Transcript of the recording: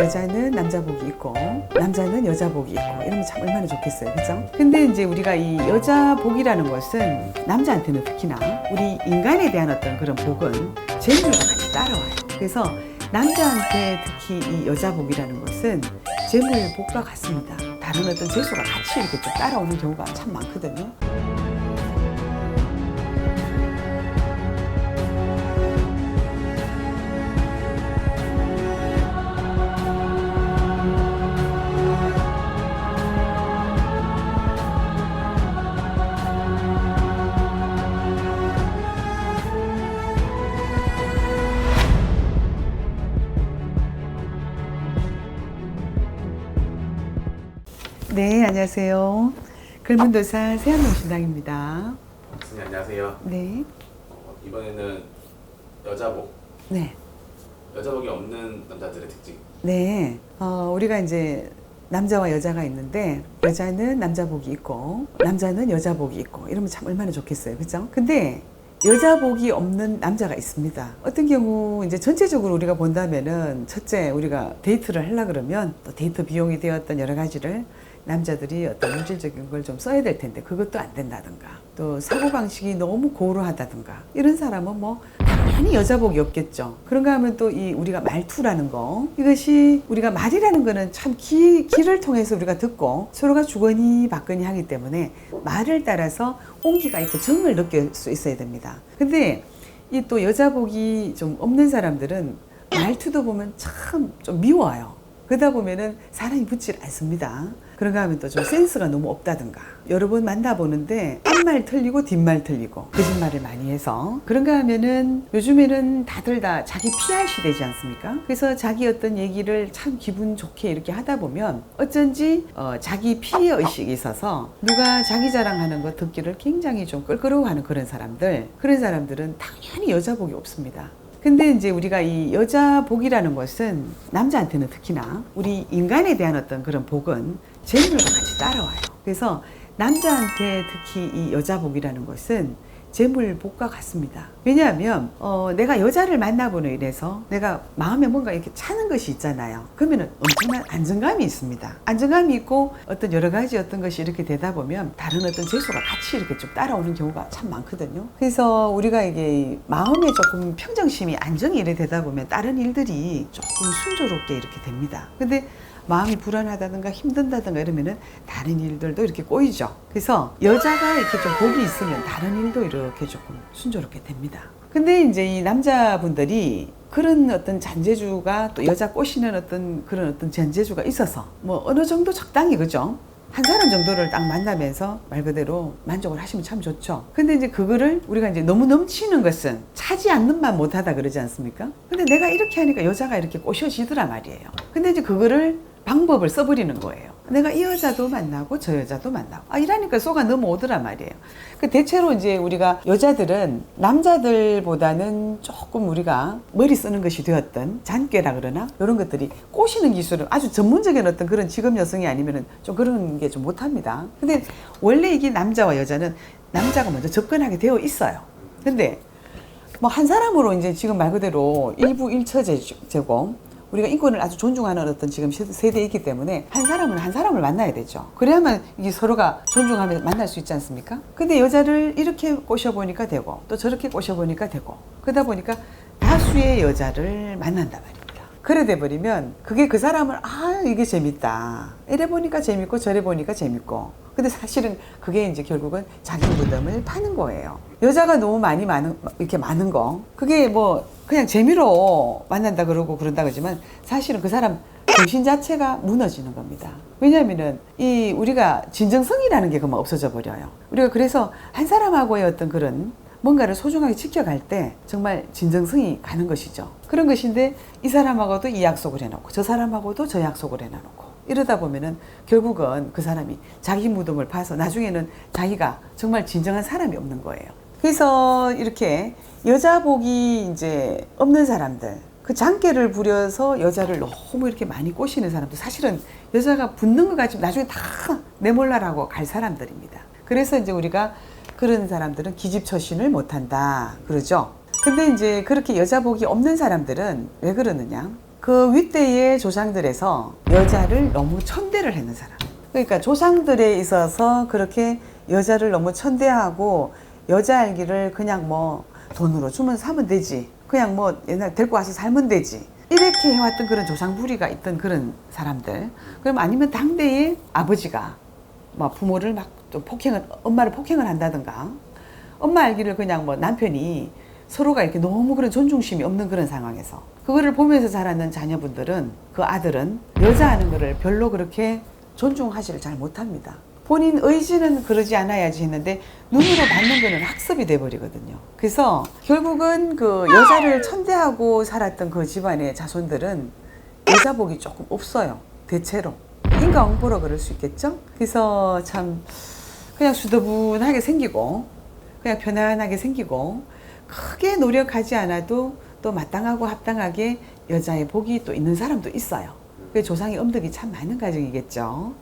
여자는 남자복이 있고 남자는 여자복이 있고 이러면 참 얼마나 좋겠어요, 그죠? 근데 이제 우리가 이 여자복이라는 것은 남자한테는 특히나 우리 인간에 대한 어떤 그런 복은 재물과 같이 따라와요. 그래서 남자한테 특히 이 여자복이라는 것은 재물복과 같습니다. 다른 어떤 재수가 같이 이렇게 좀 따라오는 경우가 참 많거든요. 네, 안녕하세요. 글문도사 세한명신당입니다. 선생님 안녕하세요. 네. 이번에는 여자복. 네. 여자복이 없는 남자들의 특징. 네. 우리가 이제 남자와 여자가 있는데 여자는 남자복이 있고 남자는 여자복이 있고 이러면 참 얼마나 좋겠어요, 그죠? 근데 여자복이 없는 남자가 있습니다. 어떤 경우 이제 전체적으로 우리가 본다면은 첫째 우리가 데이트를 하려 그러면 또 데이트 비용이 되었던 여러 가지를 남자들이 어떤 물질적인 걸 좀 써야 될 텐데 그것도 안 된다든가 또 사고방식이 너무 고루하다든가 이런 사람은 뭐 당연히 여자복이 없겠죠. 그런가 하면 또 이 우리가 말투라는 거, 이것이 우리가 말이라는 거는 참 귀를 통해서 우리가 듣고 서로가 주거니 받거니 하기 때문에 말을 따라서 온기가 있고 정을 느낄 수 있어야 됩니다. 근데 이 또 여자복이 좀 없는 사람들은 말투도 보면 참 좀 미워요. 그러다 보면은 사람이 붙질 않습니다. 그런가 하면 또 좀 센스가 너무 없다든가 여러 번 만나보는데 앞말 틀리고 뒷말 틀리고 거짓말을 많이 해서 그런가 하면은 요즘에는 다들 다 자기 PR 시대지 않습니까? 그래서 자기 어떤 얘기를 참 기분 좋게 이렇게 하다 보면 어쩐지 자기 피해 의식이 있어서 누가 자기 자랑하는 거 듣기를 굉장히 좀 껄끄러워하는 그런 사람들은 당연히 여자복이 없습니다. 근데 이제 우리가 이 여자복이라는 것은 남자한테는 특히나 우리 인간에 대한 어떤 그런 복은 재물과 같이 따라와요. 그래서 남자한테 특히 이 여자복이라는 것은 재물복과 같습니다. 왜냐하면 내가 여자를 만나보는 이래서 내가 마음에 뭔가 이렇게 차는 것이 있잖아요. 그러면은 엄청난 안정감이 있습니다. 안정감이 있고 어떤 여러 가지 어떤 것이 이렇게 되다 보면 다른 어떤 재수가 같이 이렇게 좀 따라오는 경우가 참 많거든요. 그래서 우리가 이게 마음에 조금 평정심이 안정이 이래 되다 보면 다른 일들이 조금 순조롭게 이렇게 됩니다. 근데 마음이 불안하다든가 힘든다든가 이러면은 다른 일들도 이렇게 꼬이죠. 그래서 여자가 이렇게 좀 복이 있으면 다른 일도 이렇게 조금 순조롭게 됩니다. 근데 이제 이 남자분들이 그런 어떤 잔재주가 또 여자 꼬시는 어떤 그런 어떤 잔재주가 있어서 뭐 어느 정도 적당히, 그죠? 한 사람 정도를 딱 만나면서 말 그대로 만족을 하시면 참 좋죠. 근데 이제 그거를 우리가 이제 너무 넘치는 것은 차지 않는 만 못하다 그러지 않습니까? 근데 내가 이렇게 하니까 여자가 이렇게 꼬셔지더라 말이에요. 근데 이제 그거를 방법을 써버리는 거예요. 내가 이 여자도 만나고 저 여자도 만나고 이러니까 쏘가 넘어오더라 말이에요. 그 대체로 이제 우리가 여자들은 남자들보다는 조금 우리가 머리 쓰는 것이 되었던 잔꾀라 그러나 이런 것들이 꼬시는 기술은 아주 전문적인 어떤 그런 직업 여성이 아니면은 좀 그런 게 좀 못합니다. 근데 원래 이게 남자와 여자는 남자가 먼저 접근하게 되어 있어요. 근데 뭐 한 사람으로 이제 지금 말 그대로 일부 일처제고 우리가 인권을 아주 존중하는 어떤 지금 세대이기 때문에 한 사람은 한 사람을 만나야 되죠. 그래야만 이게 서로가 존중하면서 만날 수 있지 않습니까? 근데 여자를 이렇게 꼬셔보니까 되고 또 저렇게 꼬셔보니까 되고 그러다 보니까 다수의 여자를 만난단 말입니다. 그래 돼버리면 그게 그 사람을 이게 재밌다. 이래 보니까 재밌고 저래 보니까 재밌고 근데 사실은 그게 이제 결국은 자기 무덤을 파는 거예요. 여자가 너무 이렇게 많은 거 그게 뭐 그냥 재미로 만난다 그러고 그런다 그러지만 사실은 그 사람 정신 자체가 무너지는 겁니다. 왜냐하면은 이 우리가 진정성이라는 게 그만 없어져 버려요. 우리가 그래서 한 사람하고의 어떤 그런 뭔가를 소중하게 지켜갈 때 정말 진정성이 가는 것이죠. 그런 것인데 이 사람하고도 이 약속을 해놓고 저 사람하고도 저 약속을 해놓고 이러다 보면은 결국은 그 사람이 자기 무덤을 파서 나중에는 자기가 정말 진정한 사람이 없는 거예요. 그래서 이렇게 여자복이 이제 없는 사람들, 그 장깨를 부려서 여자를 너무 이렇게 많이 꼬시는 사람들, 사실은 여자가 붙는 것 같지만 나중에 다 내몰라라고 갈 사람들입니다. 그래서 이제 우리가 그런 사람들은 기집처신을 못한다 그러죠. 근데 이제 그렇게 여자복이 없는 사람들은 왜 그러느냐? 그 윗대의 조상들에서 여자를 너무 천대를 했는 사람. 그러니까 조상들에 있어서 그렇게 여자를 너무 천대하고 여자 알기를 그냥 뭐 돈으로 주면 사면 되지. 그냥 뭐 옛날 데리고 와서 살면 되지. 이렇게 해왔던 그런 조상부리가 있던 그런 사람들. 그럼 아니면 당대의 아버지가 뭐 부모를 막 좀 엄마를 폭행을 한다든가 엄마 알기를 그냥 뭐 남편이 서로가 이렇게 너무 그런 존중심이 없는 그런 상황에서 그거를 보면서 자라는 자녀분들은 그 아들은 여자하는 거를 별로 그렇게 존중하지를 잘 못합니다. 본인 의지는 그러지 않아야지 했는데 눈으로 받는 거는 학습이 돼버리거든요. 그래서 결국은 그 여자를 천대하고 살았던 그 집안의 자손들은 여자복이 조금 없어요. 대체로. 인과응보라 그럴 수 있겠죠? 그래서 참 그냥 수더분하게 생기고 그냥 편안하게 생기고 크게 노력하지 않아도 또 마땅하고 합당하게 여자의 복이 또 있는 사람도 있어요. 그 조상의 엄덕이 참 많은 가정이겠죠.